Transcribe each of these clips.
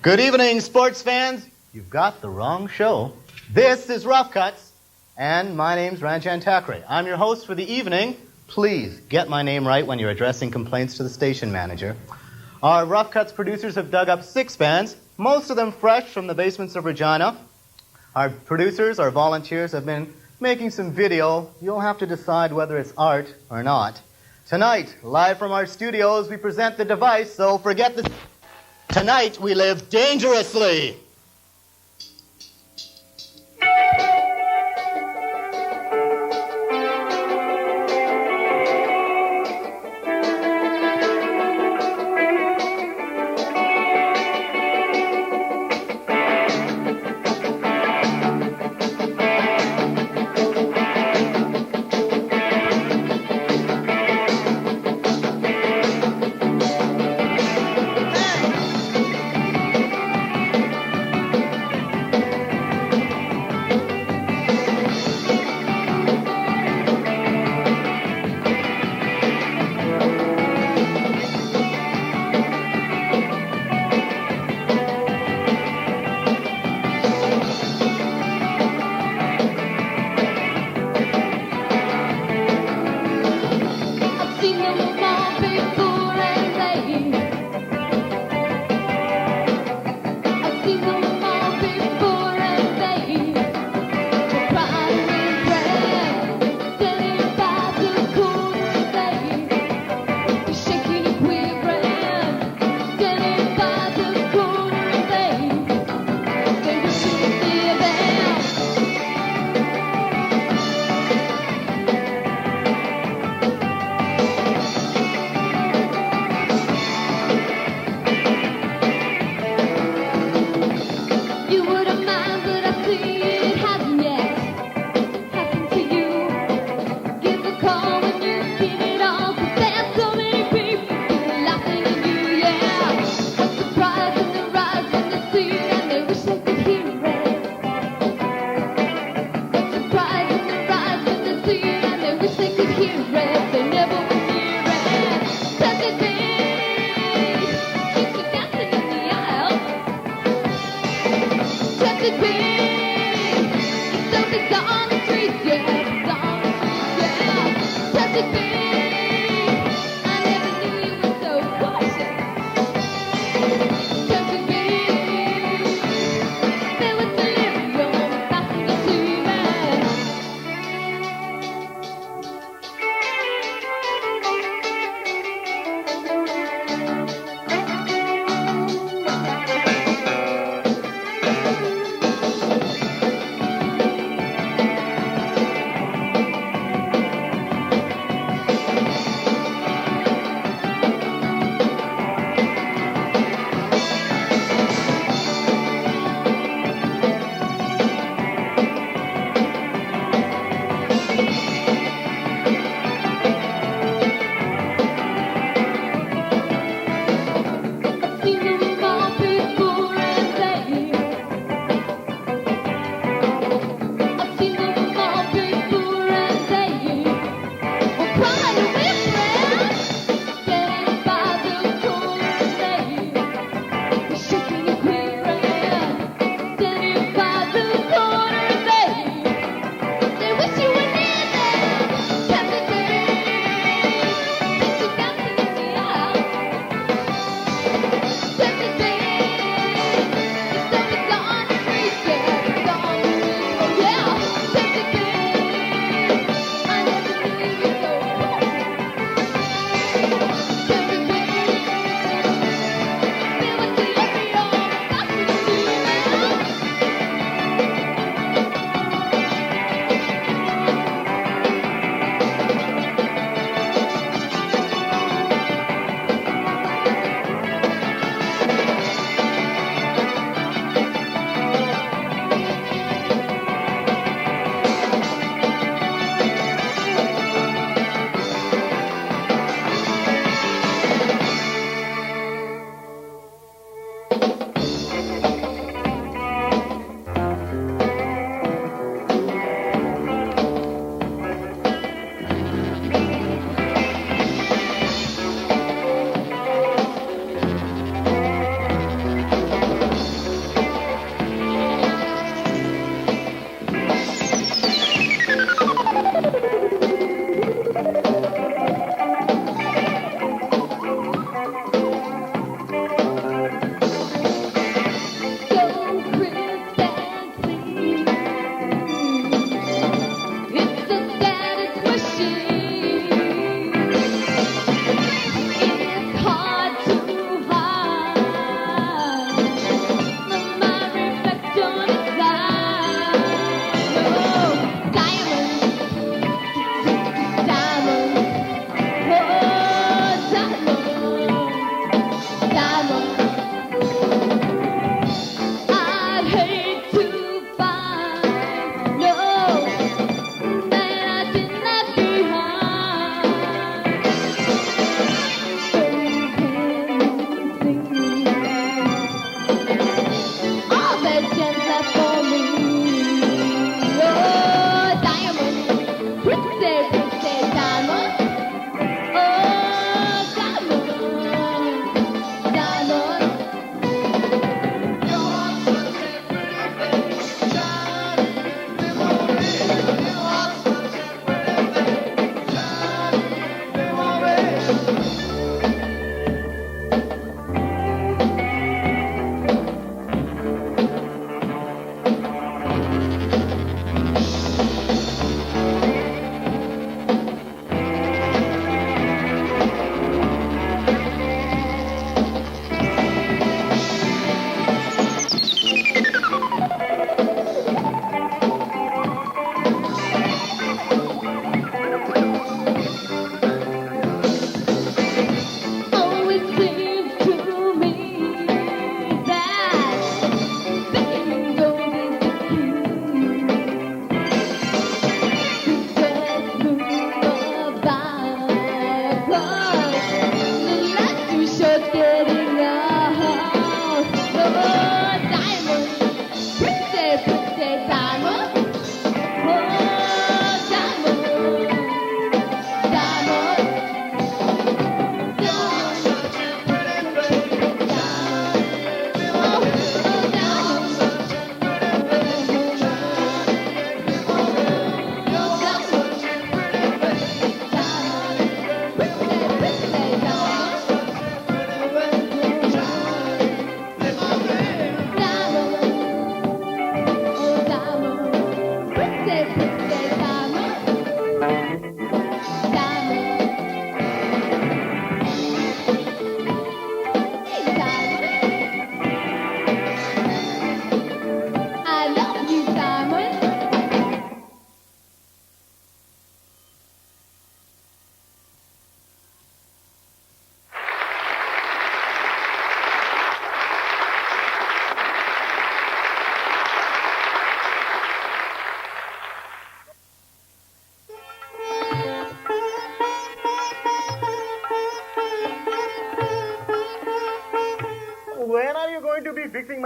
Good evening, sports fans. You've got the wrong show. This is Rough Cuts, and my name's Ranjan Thackeray. I'm your host for the evening. Please get my name right when you're addressing complaints to the station manager. Our Rough Cuts producers have dug up 6 bands, most of them fresh from the basements of Regina. Our producers, our volunteers, have been making some video. You'll have to decide whether it's art or not. Tonight, live from our studios, we present The Device, so forget the... Tonight, we live dangerously.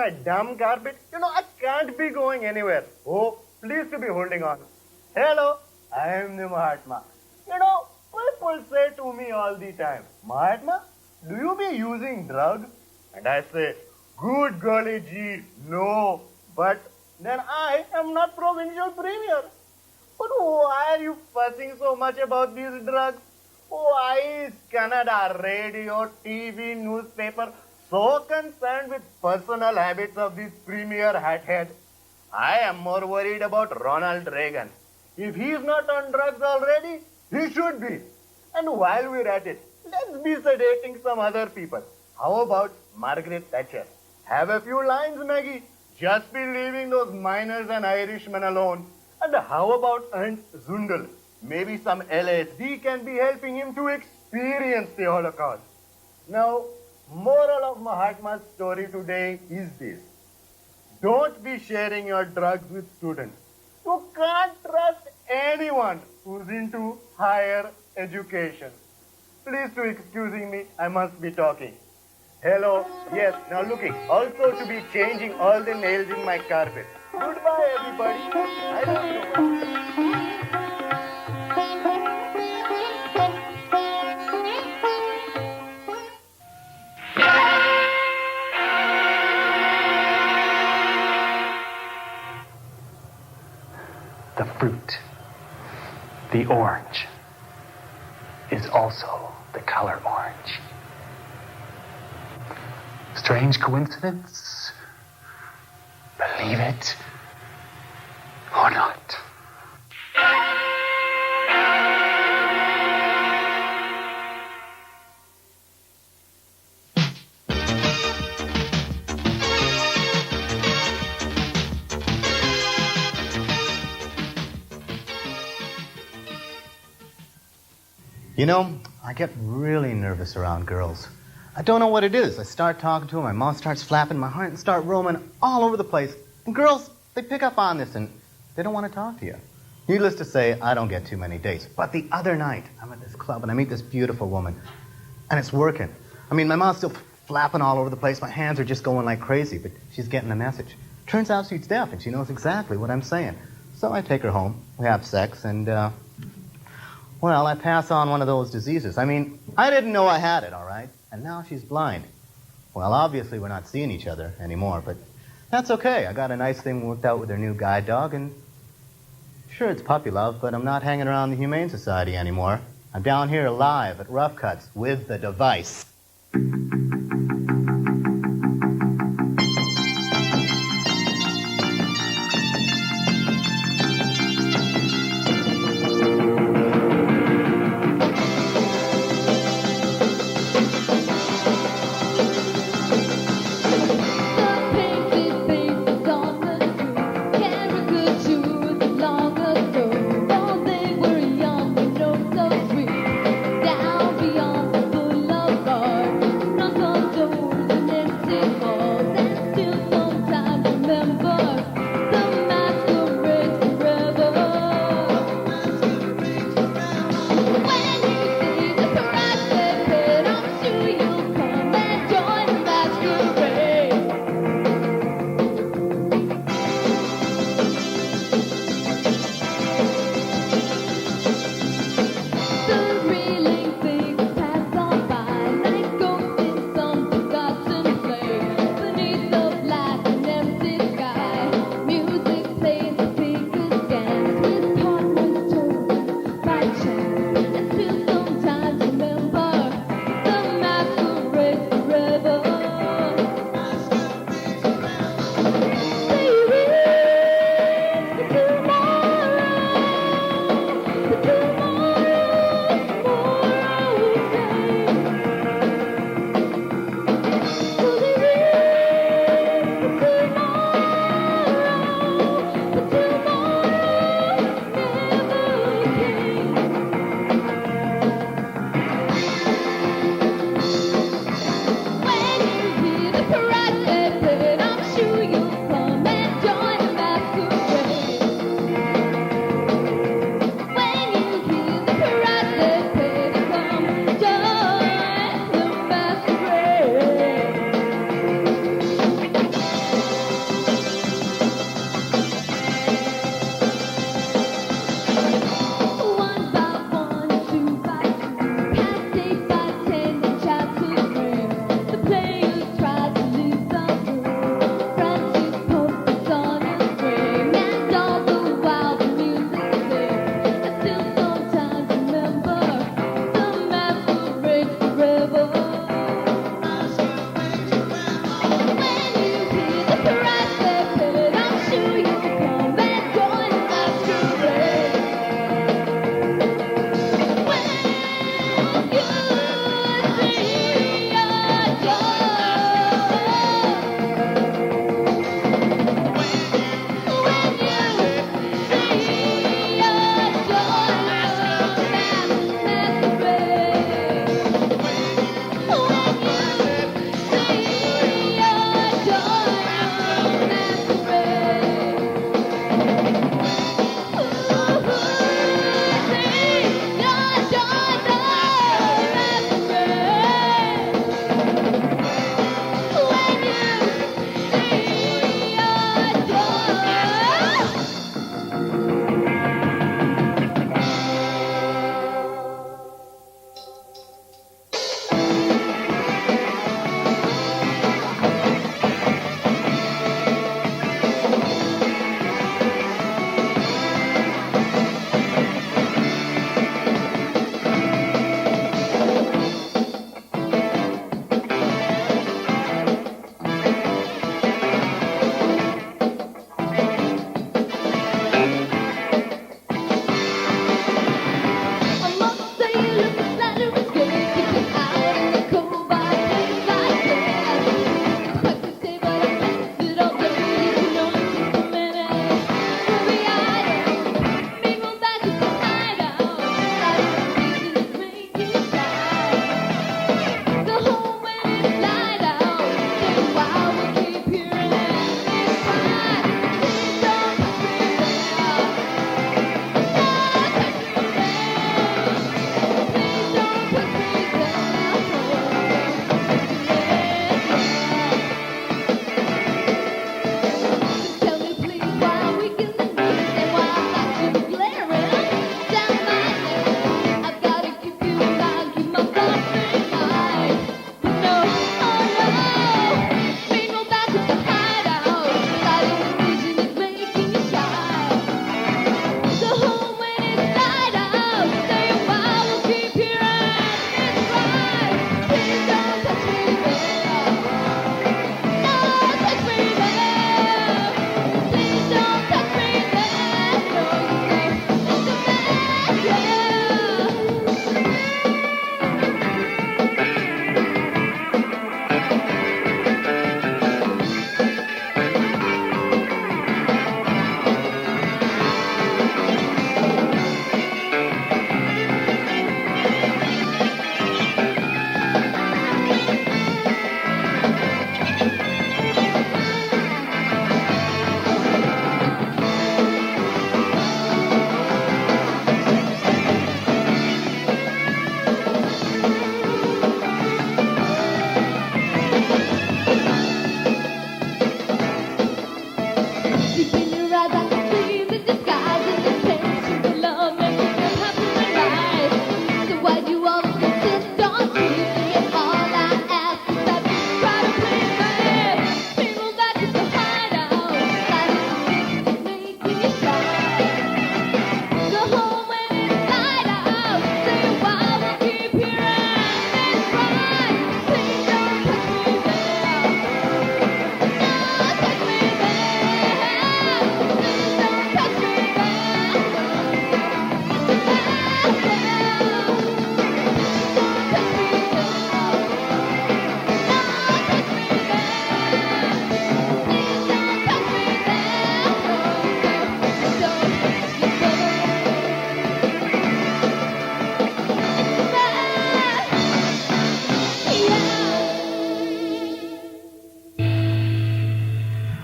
my dumb carpet. I can't be going anywhere. Oh, please to be holding on. Hello, I am the Mahatma. People say to me all the time, Mahatma, do you be using drugs? And I say, good golly gee, no. But then I am not provincial premier. But why are you fussing so much about these drugs? Why is Canada radio, TV, newspaper so concerned with personal habits of this premier hathead? I am more worried about Ronald Reagan. If he is not on drugs already, he should be. And while we're at it, let's be sedating some other people. How about Margaret Thatcher? Have a few lines, Maggie. Just be leaving those miners and Irishmen alone. And how about Aunt Zundel? Maybe some LSD can be helping him to experience the Holocaust. Now, moral of Mahatma's story today is this. Don't be sharing your drugs with students. You can't trust anyone who's into higher education. Please to excusing me, I must be talking. Hello, yes, now looking, also to be changing all the nails in my carpet. Goodbye, everybody. I love you. The fruit, the orange, is also the color orange. Strange coincidence? Believe it or not. I get really nervous around girls. I don't know what it is. I start talking to them, my mouth starts flapping, my heart starts roaming all over the place. And girls, they pick up on this and they don't want to talk to you. Needless to say, I don't get too many dates. But the other night, I'm at this club and I meet this beautiful woman. And it's working. My mouth's still flapping all over the place. My hands are just going like crazy, but she's getting the message. Turns out she's deaf and she knows exactly what I'm saying. So I take her home, we have sex, and I pass on one of those diseases. I didn't know I had it, all right? And now she's blind. Well, obviously we're not seeing each other anymore, but that's okay. I got a nice thing worked out with her new guide dog, and sure, it's puppy love, but I'm not hanging around the Humane Society anymore. I'm down here live at Rough Cuts with the device. Down beyond the boulevard,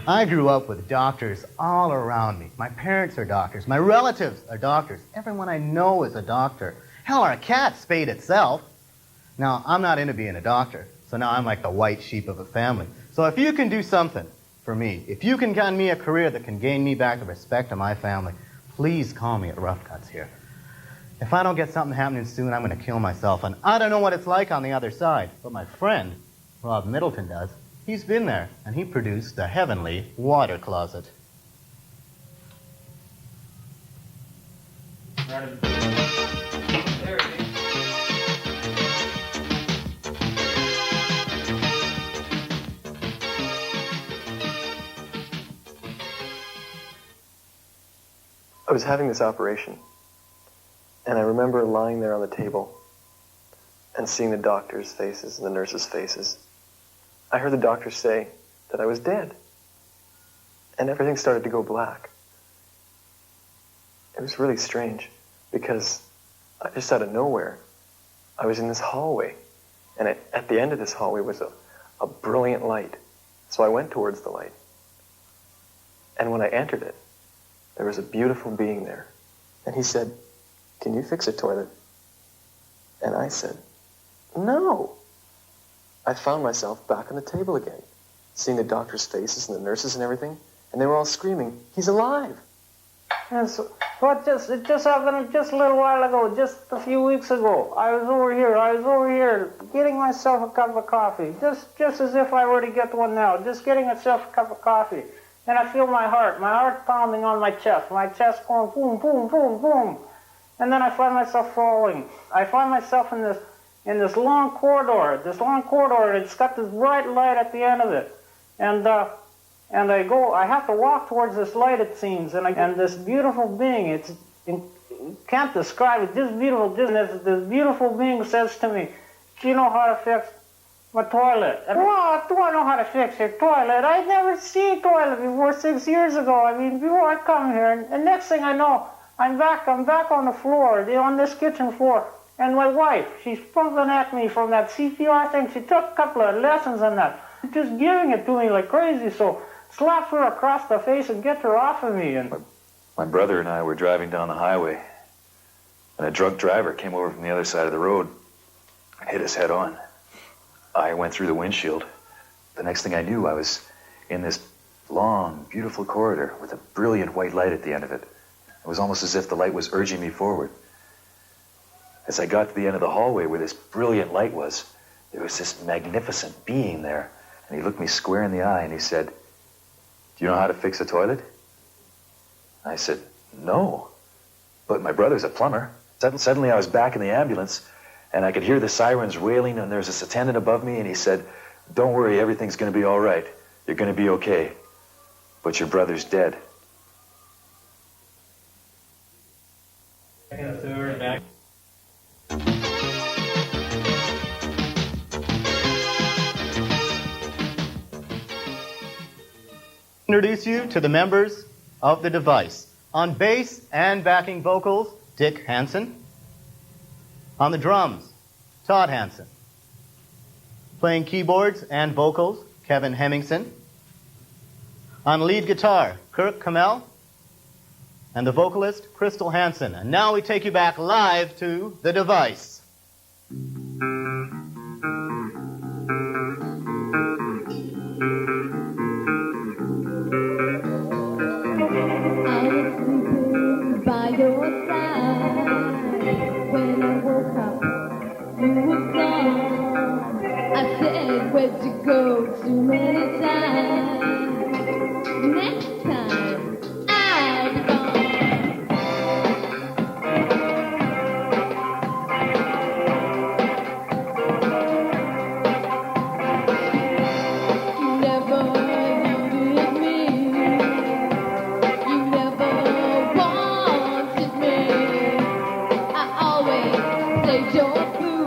I grew up with doctors all around me. My parents are doctors. My relatives are doctors. Everyone I know is a doctor. Hell, our cat spayed itself. Now, I'm not into being a doctor, so now I'm like the white sheep of the family. So if you can do something for me, if you can gain me a career that can gain me back the respect of my family, please call me at Rough Cuts here. If I don't get something happening soon, I'm going to kill myself. And I don't know what it's like on the other side, but my friend, Rob Middleton, does. He's been there, and he produced the heavenly water closet. I was having this operation, and I remember lying there on the table and seeing the doctors' faces and the nurses' faces. I heard the doctors say that I was dead, and everything started to go black. It was really strange, because I just out of nowhere, I was in this hallway, and at the end of this hallway was a brilliant light. So I went towards the light, and when I entered it, there was a beautiful being there. And he said, "Can you fix a toilet?" And I said, "No." I found myself back on the table again, seeing the doctors' faces and the nurses and everything, and they were all screaming, "He's alive!" And so, it just happened just a little while ago, just a few weeks ago. I was over here, getting myself a cup of coffee, just as if I were to get one now, just getting myself a cup of coffee. And I feel my heart pounding on my chest going boom, boom, boom, boom. And then I find myself falling. I find myself in this long corridor, and it's got this bright light at the end of it. And I have to walk towards this light, it seems, and this beautiful being, can't describe it, this beautiful being says to me, "Do you know how to fix my toilet?" And, "What? Do I know how to fix your toilet? I'd never seen a toilet before 6 years ago. I mean, before I come here. And next thing I know, I'm back on the floor, on this kitchen floor. And my wife, she's pumping at me from that CPR thing. She took a couple of lessons on that. Just giving it to me like crazy. So slap her across the face and get her off of me." And my brother and I were driving down the highway, and a drunk driver came over from the other side of the road and hit us head on. I went through the windshield. The next thing I knew, I was in this long, beautiful corridor with a brilliant white light at the end of it. It was almost as if the light was urging me forward. As I got to the end of the hallway where this brilliant light was, there was this magnificent being there. And he looked me square in the eye and he said, "Do you know how to fix a toilet?" I said, "No, but my brother's a plumber." Suddenly I was back in the ambulance, and I could hear the sirens wailing, and there was this attendant above me, and he said, "Don't worry, everything's going to be all right. You're going to be okay. But your brother's dead." Introduce you to the members of The Device. On bass and backing vocals, Dick Hansen. On the drums, Todd Hansen. Playing keyboards and vocals, Kevin Hemmingson. On lead guitar, Kirk Kamel. And the vocalist, Crystal Hansen. And now we take you back live to The Device. By your side, when I woke up, you were gone. I said, "Where'd you go?" too many times. Next time, I'll be gone. You never needed me. You never wanted me. I always played your fool.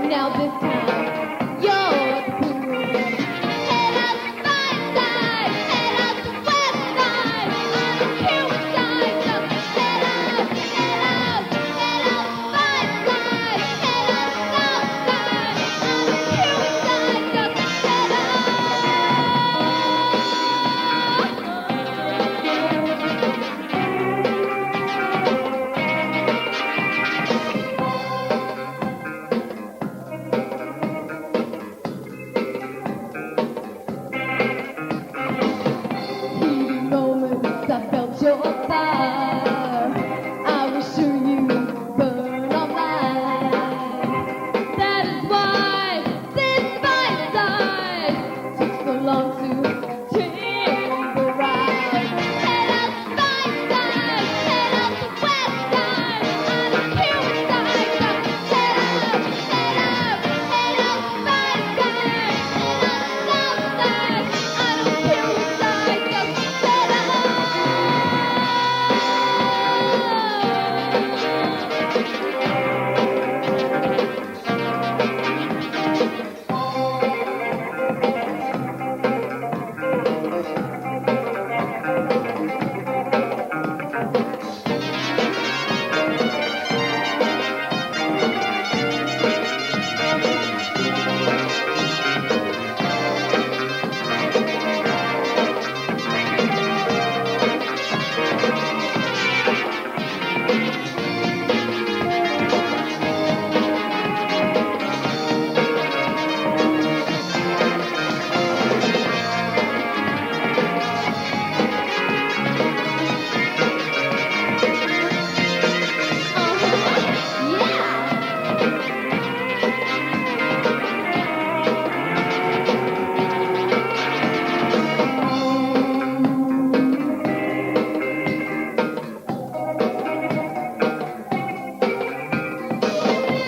Now this time, you're the fool. your fire. I will show you burn on mine. That is why this fine side took so long to take a ride. Head out the fine side, head out the west side. I don't care which side, just head out, head out, head out the fine side, head out the south side. I don't care which side, just head out. Yeah.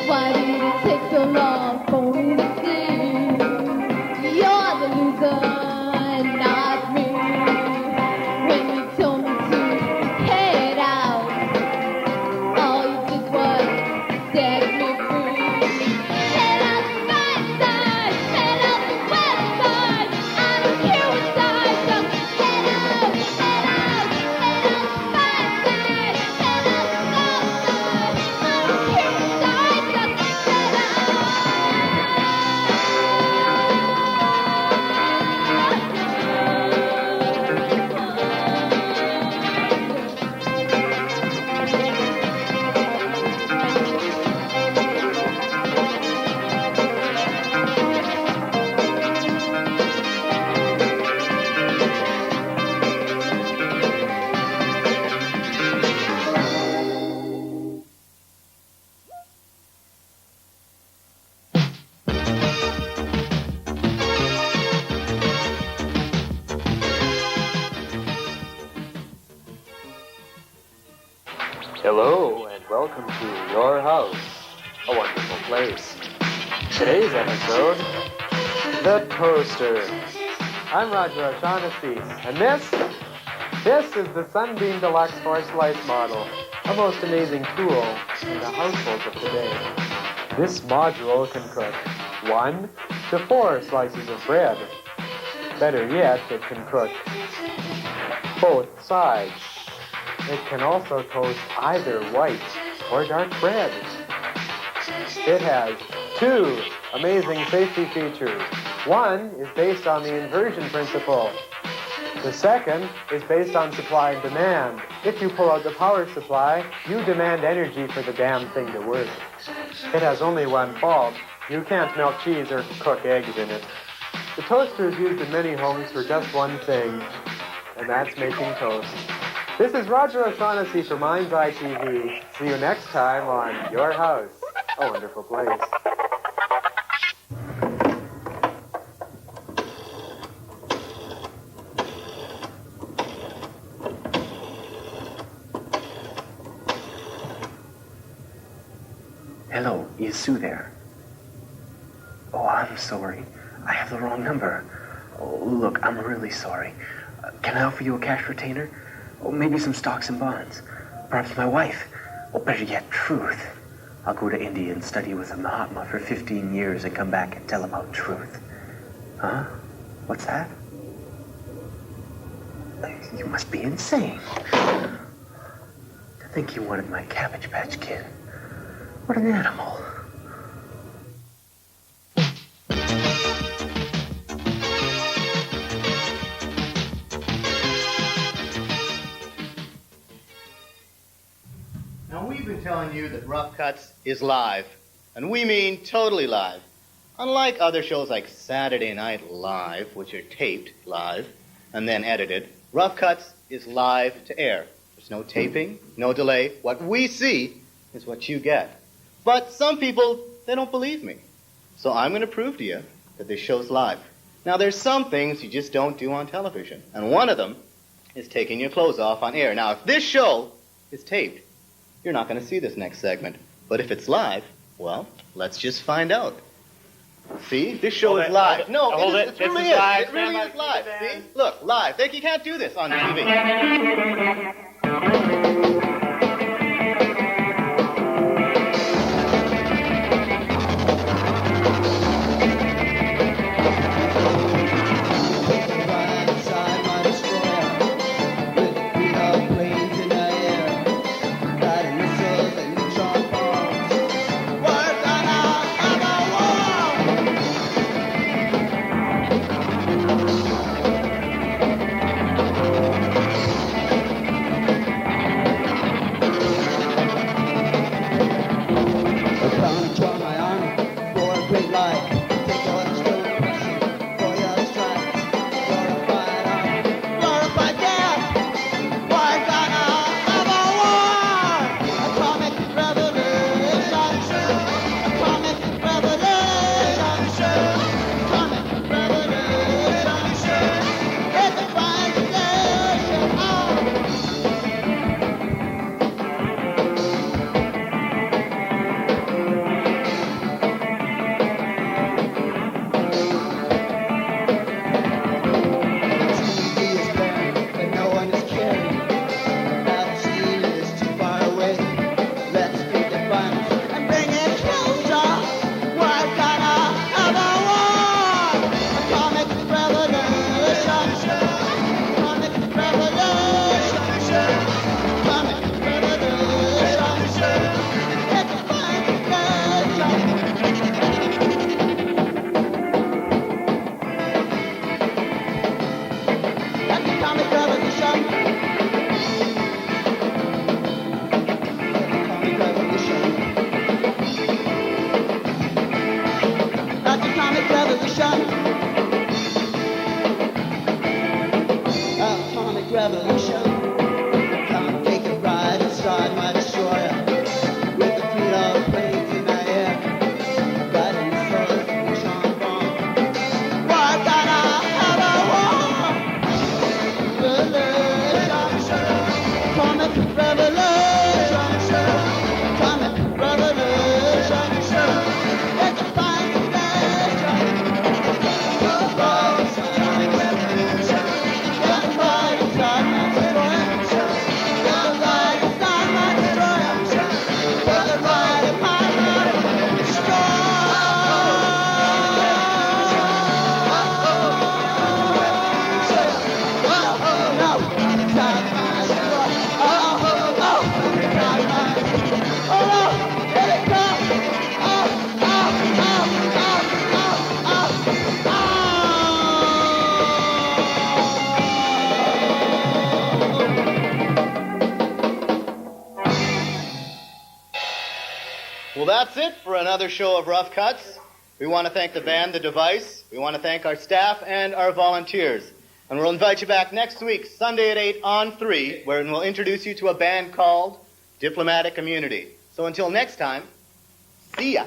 Why did it take so long for me to see? You're the loser and not me. When you told me to head out, all you did was set me free. Head out the right side, head out the west side. I don't care what side, just head out, head out, head out the right side, head out the south side. I don't care what side, just head Hello, and welcome to Your House, a wonderful place. Today's episode, The Toaster. I'm Roger O'Shaughnessy, and this is the Sunbeam Deluxe 4-slice model, a most amazing tool in the households of today. This module can cook 1 to 4 slices of bread. Better yet, it can cook both sides. It can also toast either white or dark bread. It has 2 amazing safety features. One is based on the inversion principle. The second is based on supply and demand. If you pull out the power supply, you demand energy for the damn thing to work. It has only one fault. You can't melt cheese or cook eggs in it. The toaster is used in many homes for just one thing, and that's making toast. This is Roger O'Shaughnessy for Mind's Eye TV. See you next time on Your House, a wonderful place. Hello, is Sue there? Oh, I'm sorry. I have the wrong number. Oh, look, I'm really sorry. Can I offer you a cash retainer? Or maybe some stocks and bonds? Perhaps my wife? Or better yet, truth. I'll go to India and study with a Mahatma for 15 years and come back and tell about truth. Huh? What's that? You must be insane. To think you wanted my Cabbage Patch Kid. What an animal. Now, we've been telling you that Rough Cuts is live, and we mean totally live. Unlike other shows like Saturday Night Live, which are taped live and then edited, Rough Cuts is live to air. There's no taping, no delay. What we see is what you get. But some people, they don't believe me. So I'm going to prove to you that this show's live. Now, there's some things you just don't do on television. And one of them is taking your clothes off on air. Now, if this show is taped, you're not going to see this next segment. But if it's live, well, let's just find out. See, this show is live. No, it really is. It really is live. See, look, live. You can't do this on TV. Well, that's it for another show of Rough Cuts. We want to thank the band, The Device. We want to thank our staff and our volunteers. And we'll invite you back next week, Sunday at 8 on 3, where we'll introduce you to a band called Diplomatic Immunity. So until next time, see ya.